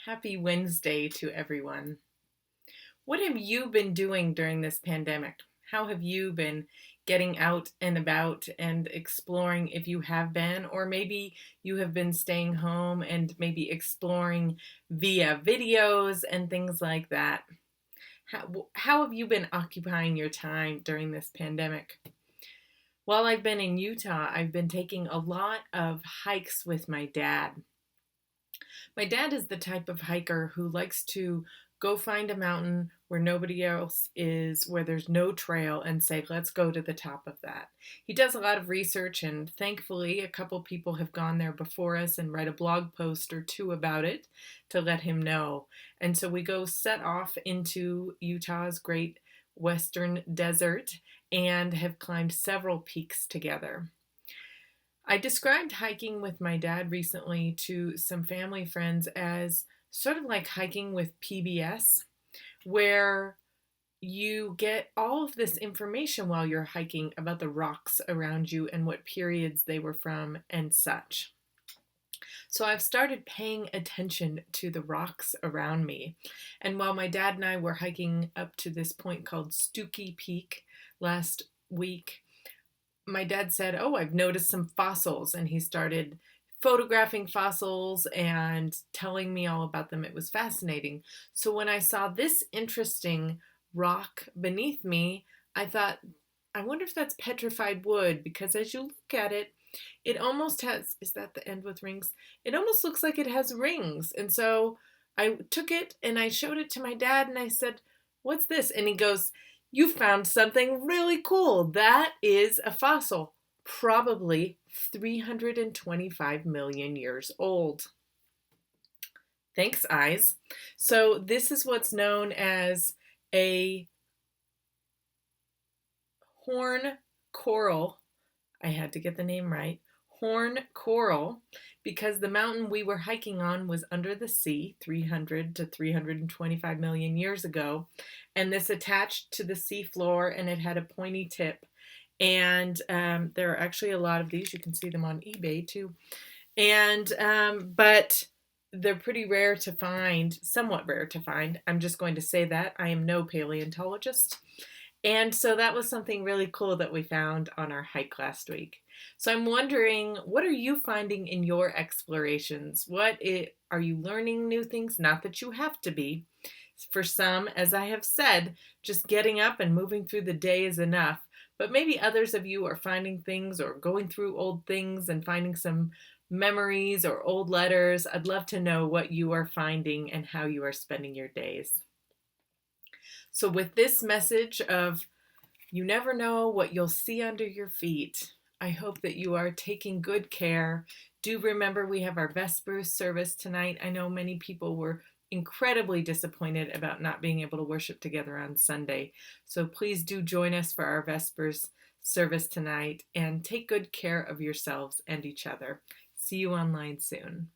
Happy Wednesday to everyone. What have you been doing during this pandemic? How have you been getting out and about and exploring if you have been, or maybe you have been staying home and maybe exploring via videos and things like that? How have you been occupying your time during this pandemic? While I've been in Utah, I've been taking a lot of hikes with my dad. My dad is the type of hiker who likes to go find a mountain where nobody else is, where there's no trail, and say, let's go to the top of that. He does a lot of research, and thankfully, a couple people have gone there before us and write a blog post or two about it to let him know. And so we go set off into Utah's great western desert and have climbed several peaks together. I described hiking with my dad recently to some family friends as sort of like hiking with PBS, where you get all of this information while you're hiking about the rocks around you and what periods they were from and such. So I've started paying attention to the rocks around me. And while my dad and I were hiking up to this point called Stooky Peak last week, my dad said, "Oh, I've noticed some fossils," and he started photographing fossils and telling me all about them. It was fascinating. So when I saw this interesting rock beneath me, I thought, I wonder if that's petrified wood, because as you look at it, it almost has, is that the end with rings? It almost looks like it has rings. And so I took it and I showed it to my dad and I said, "What's this?" And he goes, "You found something really cool. That is a fossil, probably 325 million years old." Thanks, eyes. So this is what's known as a horn coral. I had to get the name right. Horn coral, because the mountain we were hiking on was under the sea 300 to 325 million years ago, and this attached to the seafloor and it had a pointy tip. And there are actually a lot of these. You can see them on eBay too. And but they're pretty rare to find, somewhat rare to find. I'm just going to say that. I am no paleontologist. And so that was something really cool that we found on our hike last week. So I'm wondering, what are you finding in your explorations? Are you learning new things? Not that you have to be. For some, as I have said, just getting up and moving through the day is enough. But maybe others of you are finding things or going through old things and finding some memories or old letters. I'd love to know what you are finding and how you are spending your days. So with this message of you never know what you'll see under your feet, I hope that you are taking good care. Do remember we have our Vespers service tonight. I know many people were incredibly disappointed about not being able to worship together on Sunday. So please do join us for our Vespers service tonight and take good care of yourselves and each other. See you online soon.